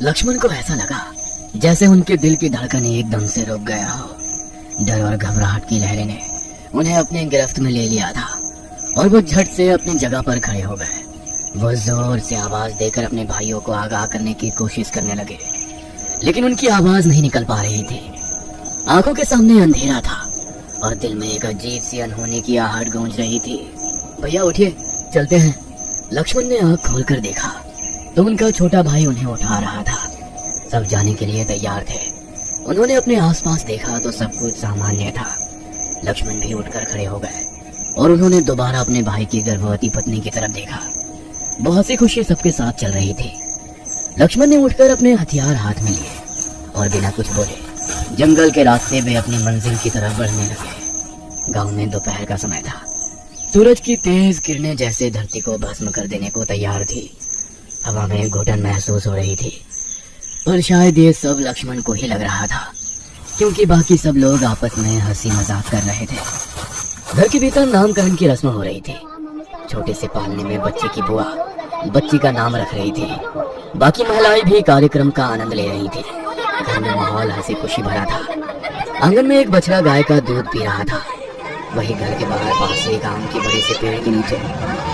लक्ष्मण को ऐसा लगा जैसे उनके दिल की धड़कन एकदम से रुक गया हो। डर और घबराहट की लहरें ने उन्हें अपने गिरफ्त में ले लिया था और वो झट से अपनी जगह पर खड़े हो गए। वो जोर से आवाज देकर अपने भाइयों को आगाह करने की कोशिश करने लगे, लेकिन उनकी आवाज नहीं निकल पा रही थी। आंखों के सामने अंधेरा था और दिल में एक अजीब सी अनहोनी की आहट गूंज रही थी। भैया उठिए, चलते हैं। लक्ष्मण ने आंख खोलकर देखा तो उनका छोटा भाई उन्हें उठा रहा था। सब जाने के लिए तैयार थे। उन्होंने अपने आसपास देखा तो सब कुछ सामान्य था। लक्ष्मण भी उठकर खड़े हो गए और उन्होंने दोबारा अपने भाई की गर्भवती पत्नी की तरफ देखा। वो हंसी खुशी सबके साथ चल रही थी। लक्ष्मण ने उठकर अपने हथियार हाथ में लिए और बिना कुछ बोले जंगल के रास्ते में अपनी मंजिल की तरफ बढ़ने लगे। गांव में दोपहर का समय था। सूरज की तेज किरणें जैसे धरती को भस्म कर देने को तैयार थी। हवा में घुटन महसूस हो रही थी, पर शायद ये सब लक्ष्मण को ही लग रहा था, क्योंकि बाकी सब लोग आपस में हंसी मजाक कर रहे थे। घर के भीतर नामकरण की रस्म हो रही थी। छोटे से पालने में बच्चे की बुआ बच्ची का नाम रख रही थी। बाकी महिलाएं भी कार्यक्रम का आनंद ले रही थी। घर में माहौल हंसी खुशी भरा था। आंगन में एक बछड़ा गाय का दूध पी रहा था। वही घर के बाहर पास एक आम के बड़े से पेड़ के नीचे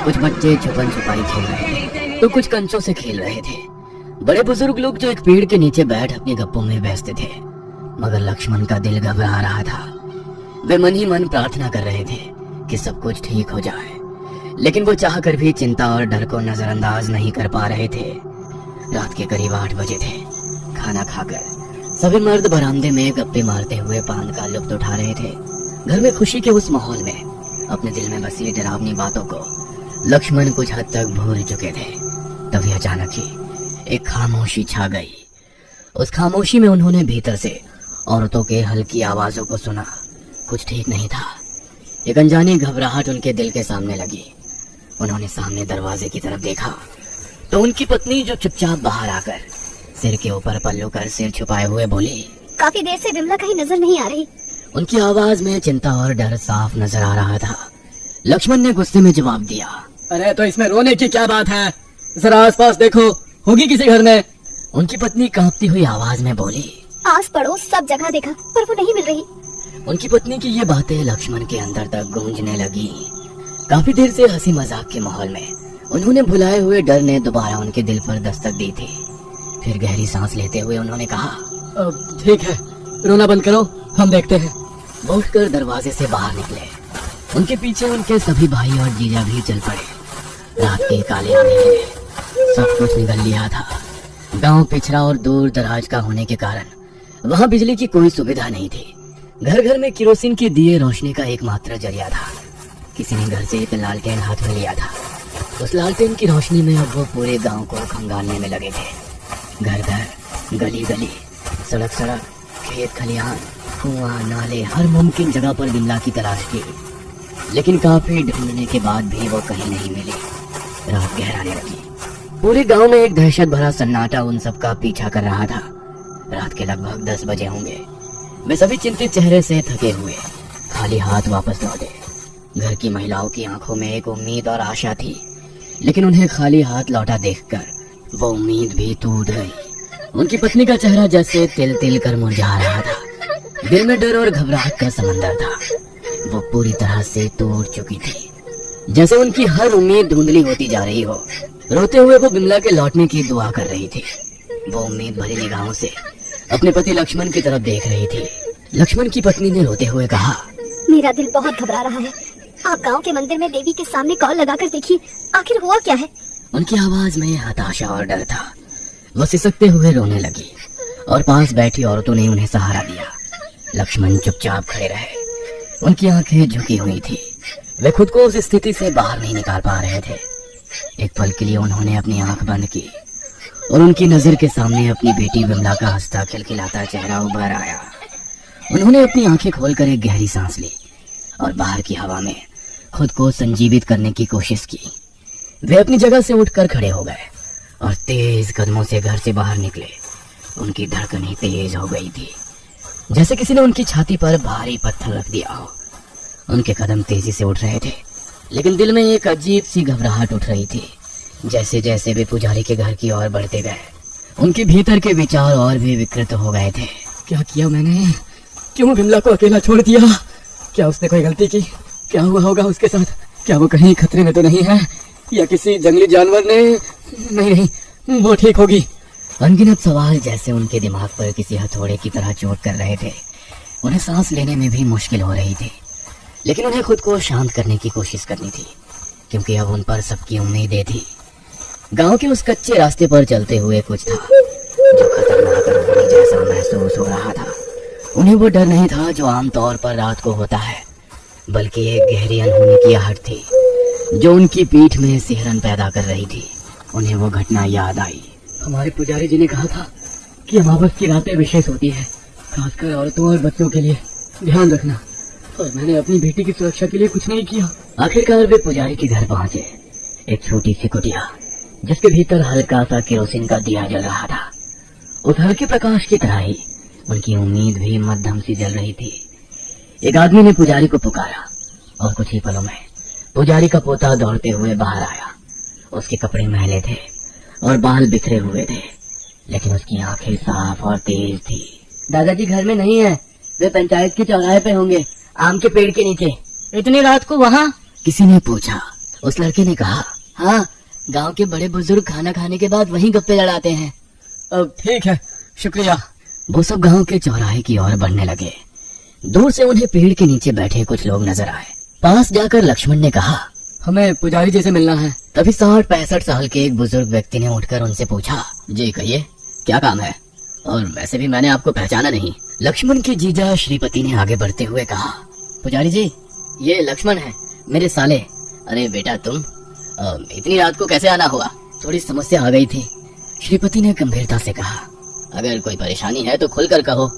कुछ बच्चे छुपन छुपाई खेल रहे थे तो कुछ कंचों से खेल रहे थे। बड़े बुजुर्ग लोग जो एक पेड़ के नीचे बैठ अपनी गप्पों में व्यस्त थे, मगर लक्ष्मण का दिल घबरा रहा था। वे मन ही मन प्रार्थना कर रहे थे कि सब कुछ ठीक हो जाए, लेकिन वो चाहकर भी चिंता और डर को नजरअंदाज नहीं कर पा रहे थे। रात के करीब 8 बजे थे। खाना खाकर सभी मर्द बरामदे में गप्पे मारते हुए पान का लुत्फ उठा रहे थे। घर में खुशी के उस माहौल में अपने दिल में बसी डरावनी बातों को लक्ष्मण कुछ हद तक भूल चुके थे। तभी अचानक ही एक खामोशी छा गई। उस खामोशी में उन्होंने भीतर से औरतों के हल्की आवाजों को सुना। कुछ ठीक नहीं था। एक अनजानी घबराहट उनके दिल के सामने लगी। उन्होंने सामने दरवाजे की तरफ देखा तो उनकी पत्नी जो चुपचाप बाहर आकर सिर के ऊपर पल्लू कर सिर छुपाए हुए बोली, काफी देर से विमला कहीं नजर नहीं आ रही। उनकी आवाज में चिंता और डर साफ नजर आ रहा था। लक्ष्मण ने गुस्से में जवाब दिया, अरे तो इसमें रोने की क्या बात है, जरा आसपास देखो, होगी किसी घर में। उनकी पत्नी कांपती हुई आवाज में बोली, आस पड़ोस सब जगह देखा पर वो नहीं मिल रही। उनकी पत्नी की ये बातें लक्ष्मण के अंदर तक गूंजने लगी। काफी देर से हंसी मजाक के माहौल में उन्होंने भुलाए हुए डर ने दोबारा उनके दिल पर दस्तक दी थी। फिर गहरी सांस लेते हुए उन्होंने कहा, ठीक है, रोना बंद करो, हम देखते हैं। वो उठकर दरवाजे से बाहर निकले। उनके पीछे उनके सभी भाई और जीजा भी चल पड़े। रात के काले अंधेरे में सब कुछ निगल लिया था। गांव पिछड़ा और दूर दराज का होने के कारण वहां बिजली की कोई सुविधा नहीं थी। घर घर में किरोसिन के दिए रोशनी का एकमात्र जरिया था। किसी ने घर से एक लालटेन हाथ में लिया था। उस लालटेन की रोशनी में अब वो पूरे गांव को खंगालने में लगे थे। घर घर, गली गली, सड़क सड़क, खेत खलिहान, कुआं, नाले, हर मुमकिन जगह पर विमला की तलाश की, लेकिन काफी ढूंढने के बाद भी वो कहीं नहीं मिली। रात गहराने लगी। पूरे गांव में एक दहशत भरा सन्नाटा उन सबका पीछा कर रहा था। रात के लगभग 10 बजे होंगे। वे सभी चिंतित चेहरे से थके हुए खाली हाथ वापस लौटे। घर की महिलाओं की आंखों में एक उम्मीद और आशा थी, लेकिन उन्हें खाली हाथ लौटा देखकर वो उम्मीद भी टूट गई। उनकी पत्नी का चेहरा जैसे तिल तिल कर मुरझा रहा था। दिल में डर और घबराहट का समंदर था। वो पूरी तरह से टूट चुकी थी, जैसे उनकी हर उम्मीद धुंधली होती जा रही हो। रोते हुए वो विमला के लौटने की दुआ कर रही थी। वो उम्मीद भरी निगाहों से अपने पति लक्ष्मण की तरफ देख रही थी। लक्ष्मण की पत्नी ने रोते हुए कहा, मेरा दिल बहुत घबरा रहा है। आप गांव के मंदिर में देवी के सामने कॉल लगाकर देखिए, आखिर हुआ क्या है। उनकी आवाज में हताशा और डर था। वो सिसकते हुए रोने लगी और पास बैठी औरतों ने उन्हें सहारा दिया। लक्ष्मण चुपचाप खड़े रहे। उनकी आंखें झुकी हुई थी। वे खुद को उस स्थिति से बाहर नहीं निकाल पा रहे थे। एक पल के लिए उन्होंने अपनी आंख बंद की और उनकी नजर के सामने अपनी बेटी विमला का हंसता खिलखिलाता चेहरा उभर आया। उन्होंने अपनी आंखें खोलकर एक गहरी सांस ली और बाहर की हवा में खुद को संजीवित करने की कोशिश की। वे अपनी जगह से उठकर खड़े हो गए और तेज कदमों से घर से बाहर निकले। उनकी धड़कनें तेज हो गई थी, जैसे किसी ने उनकी छाती पर भारी पत्थर रख दिया हो। उनके कदम तेजी से उठ रहे थे, लेकिन दिल में एक अजीब सी घबराहट उठ रही थी। जैसे जैसे वे पुजारी के घर की ओर बढ़ते गए, उनके भीतर के विचार और भी विकृत हो गए थे। क्या किया मैंने? क्यों विमला को अकेला छोड़ दिया? क्या उसने कोई गलती की? क्या हुआ होगा उसके साथ? क्या वो कहीं खतरे में तो नहीं है, या किसी जंगली जानवर ने? नहीं, वो ठीक होगी। अनगिनत सवाल जैसे उनके दिमाग पर किसी हथौड़े की तरह चोट कर रहे थे। उन्हें सांस लेने में भी मुश्किल हो रही थी, लेकिन उन्हें खुद को शांत करने की कोशिश करनी थी, क्योंकि अब उन पर सबकी उम्मीदें थी। गांव के उस कच्चे रास्ते पर चलते हुए कुछ था जो खतरनाक अनहोनी जैसा महसूस हो रहा था। उन्हें वो डर नहीं था जो आमतौर पर रात को होता है, बल्कि एक गहरी अनहोनी की आहट थी जो उनकी पीठ में सिहरन पैदा कर रही थी। उन्हें वो घटना याद आई। हमारे पुजारी जी ने कहा था कि अमावस की रातें विशेष होती है, खासकर औरतों और बच्चों के लिए, ध्यान रखना। और मैंने अपनी बेटी की सुरक्षा के लिए कुछ नहीं किया। आखिरकार वे पुजारी के घर पहुंचे। एक छोटी सी कुटिया जिसके भीतर हल्का सा केरोसिन का दिया जल रहा था। उस हल्के प्रकाश की तरह ही उनकी उम्मीद भी मध्यम सी जल रही थी। एक आदमी ने पुजारी को पुकारा और कुछ ही पलों में पुजारी का पोता दौड़ते हुए बाहर आया। उसके कपड़े मैले थे और बाल बिखरे हुए थे, लेकिन उसकी आंखें साफ और तेज थी। दादाजी घर में नहीं है, वे पंचायत के चौराहे पे होंगे, आम के पेड़ के नीचे। इतनी रात को वहाँ? किसी ने पूछा। उस लड़के ने कहा, हाँ, गांव के बड़े बुजुर्ग खाना खाने के बाद वहीं गप्पे लड़ाते हैं। अब ठीक है, शुक्रिया। वो सब गांव के चौराहे की ओर बढ़ने लगे। दूर से उन्हें पेड़ के नीचे बैठे कुछ लोग नजर आए। पास जाकर लक्ष्मण ने कहा, हमें पुजारी जी से मिलना है। तभी 60-65 साल के एक बुजुर्ग व्यक्ति ने उठकर उनसे पूछा, जी कहिए, क्या काम है? और वैसे भी मैंने आपको पहचाना नहीं। लक्ष्मण के जीजा श्रीपति ने आगे बढ़ते हुए कहा, पुजारी जी, ये लक्ष्मण है, मेरे साले। अरे बेटा तुम, इतनी रात को कैसे आना हुआ? थोड़ी समस्या आ गई थी। श्रीपति ने गंभीरता से कहा, अगर कोई परेशानी है तो खुलकर कहो।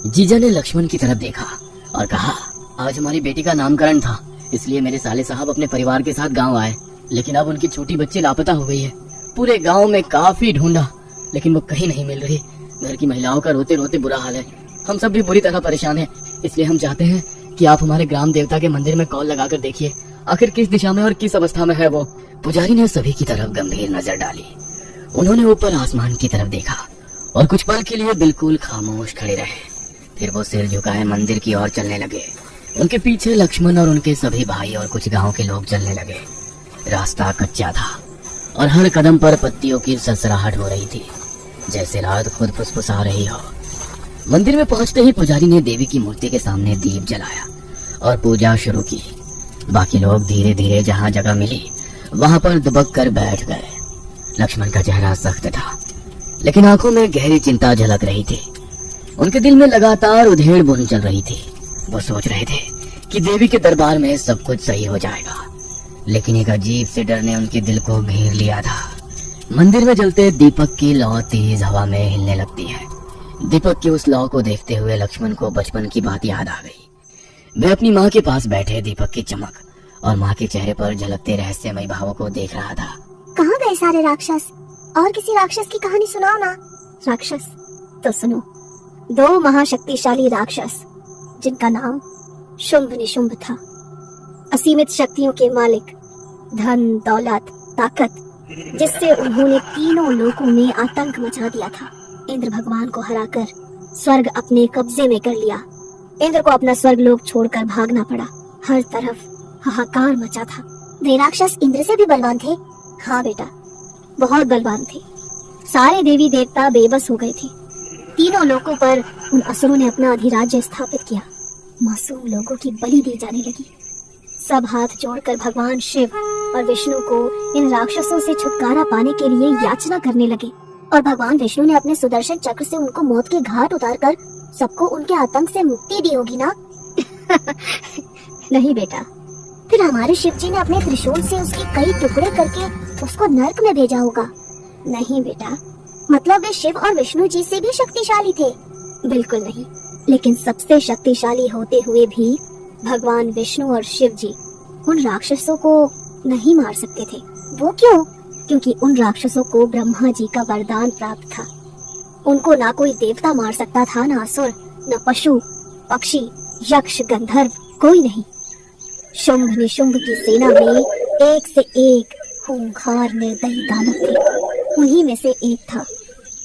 जीजा ने लक्ष्मण की तरफ देखा और कहा, आज हमारी बेटी का नामकरण था, इसलिए मेरे साले साहब अपने परिवार के साथ गांव आए, लेकिन अब उनकी छोटी बच्ची लापता हो गई है। पूरे गांव में काफी ढूंढा, लेकिन वो कहीं नहीं मिल रही। घर की महिलाओं का रोते रोते बुरा हाल है। हम सब भी बुरी तरह परेशान हैं, इसलिए हम चाहते हैं कि आप हमारे ग्राम देवता के मंदिर में कॉल लगाकर देखिए, आखिर किस दिशा में और किस अवस्था में है वो। पुजारी ने सभी की तरफ गंभीर नजर डाली। उन्होंने ऊपर आसमान की तरफ देखा और कुछ पल के लिए बिल्कुल खामोश खड़े रहे। फिर वो सिर झुकाए मंदिर की ओर चलने लगे। उनके पीछे लक्ष्मण और उनके सभी भाई और कुछ गांव के लोग चलने लगे। रास्ता कच्चा था और हर कदम पर पत्तियों की सरसराहट हो रही थी, जैसे रात खुद फुसफुसा रही हो। मंदिर में पहुंचते ही पुजारी ने देवी की मूर्ति के सामने दीप जलाया और पूजा शुरू की। बाकी लोग धीरे धीरे जहां जगह मिली वहां पर दुबक कर बैठ गए। लक्ष्मण का चेहरा सख्त था, लेकिन आंखों में गहरी चिंता झलक रही थी। उनके दिल में लगातार उधेड़ बुन चल रही थी। वो सोच रहे थे कि देवी के दरबार में सब कुछ सही हो जाएगा, लेकिन एक अजीब से डर ने उनके दिल को घेर लिया था। मंदिर में जलते दीपक की लौ तेज हवा में हिलने लगती है। दीपक की उस लौ को देखते हुए लक्ष्मण को बचपन की बात याद आ गई। वे अपनी माँ के पास बैठे दीपक की चमक और माँ के चेहरे पर झलकते रहस्यमय भावों को देख रहा था। कहाँ गए सारे राक्षस? और किसी राक्षस की कहानी सुनाओ ना। राक्षस तो सुनो, 2 महाशक्तिशाली राक्षस जिनका नाम शुंभ निशुंभ था। असीमित शक्तियों के मालिक, धन दौलत ताकत, जिससे उन्होंने तीनों लोकों में आतंक मचा दिया था। इंद्र भगवान को हराकर स्वर्ग अपने कब्जे में कर लिया। इंद्र को अपना स्वर्ग लोक छोड़कर भागना पड़ा। हर तरफ हाहाकार मचा था। वे राक्षस इंद्र से भी बलवान थे। हाँ बेटा, बहुत बलवान थे। सारे देवी देवता बेबस हो गए थे। तीनों लोकों पर उन असुरों ने अपना अधिराज्य स्थापित किया। मासूम लोगों की बलि दी जाने लगी। सब हाथ जोड़कर भगवान शिव और विष्णु को इन राक्षसों से छुटकारा पाने के लिए याचना करने लगे, और भगवान विष्णु ने अपने सुदर्शन चक्र से उनको मौत के घाट उतारकर सबको उनके आतंक से मुक्ति दी होगी ना। नहीं बेटा, फिर हमारे शिव जी ने अपने त्रिशूल से उसके कई टुकड़े करके उसको नर्क में भेजा होगा। नहीं बेटा, मतलब वे शिव और विष्णु जी से भी शक्तिशाली थे? बिल्कुल नहीं। लेकिन सबसे शक्तिशाली होते हुए भी भगवान विष्णु और शिव जी उन राक्षसों को नहीं मार सकते थे। वो क्यों? क्योंकि उन राक्षसों को ब्रह्मा जी का वरदान प्राप्त था। उनको ना कोई देवता मार सकता था, ना असुर, न पशु पक्षी यक्ष गंधर्व, कोई नहीं। शुंभ निशुंभ की सेना में एक से एक खूंखार निर्दयी दानव थे। उन्हीं में से एक था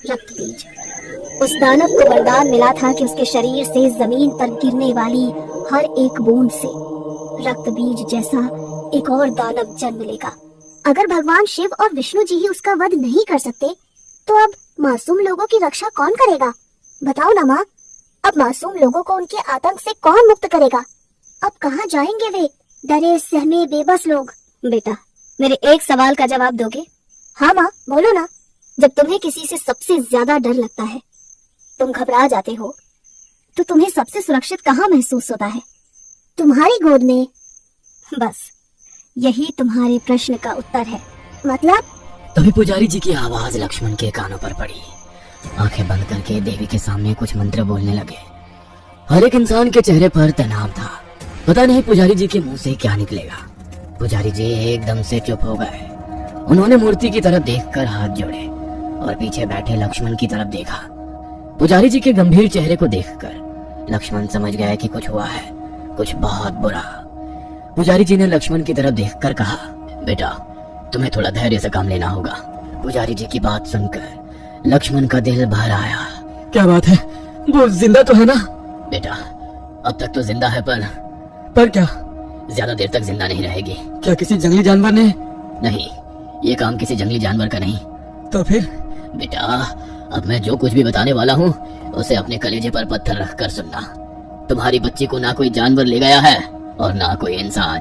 रक्त बीज। उस दानव को वरदान मिला था कि उसके शरीर से जमीन पर गिरने वाली हर एक बूंद से रक्त बीज जैसा एक और दानव जन्म लेगा। अगर भगवान शिव और विष्णु जी ही उसका वध नहीं कर सकते तो अब मासूम लोगों की रक्षा कौन करेगा? बताओ ना माँ, अब मासूम लोगों को उनके आतंक से कौन मुक्त करेगा? अब कहाँ जाएंगे वे डरे सहमे बेबस लोग? बेटा, मेरे एक सवाल का जवाब दोगे? हाँ माँ, बोलो ना। जब तुम्हें किसी से सबसे ज्यादा डर लगता है, तुम घबरा जाते हो, तो तुम्हें सबसे सुरक्षित कहाँ महसूस होता है? तुम्हारी गोद में। बस यही तुम्हारे प्रश्न का उत्तर है। मतलब? तभी पुजारी जी की आवाज लक्ष्मण के कानों पर पड़ी। आंखें बंद करके देवी के सामने कुछ मंत्र बोलने लगे। हर एक इंसान के चेहरे पर तनाव था। पता नहीं पुजारी जी के मुंह से क्या निकलेगा। पुजारी जी एकदम से चुप हो गए। उन्होंने मूर्ति की तरफ देखकर हाथ जोड़े और पीछे बैठे लक्ष्मण की तरफ देखा। पुजारी जी के गंभीर चेहरे को देखकर लक्ष्मण समझ गया कि कुछ हुआ है, कुछ बहुत बुरा। पुजारी जी ने लक्ष्मण की तरफ देखकर कहा, बेटा, तुम्हें थोड़ा धैर्य से काम लेना होगा। पुजारी जी की बात सुनकर लक्ष्मण का दिल भर आया। क्या बात है, वो जिंदा तो है ना? बेटा, अब तक तो जिंदा है, पर क्या? ज्यादा देर तक जिंदा नहीं रहेगी। क्या किसी जंगली जानवर ने? नहीं, ये काम किसी जंगली जानवर का नहीं। तो फिर? बेटा, अब मैं जो कुछ भी बताने वाला हूँ उसे अपने कलेजे पर पत्थर रखकर सुनना। तुम्हारी बच्ची को ना कोई जानवर ले गया है और ना कोई इंसान।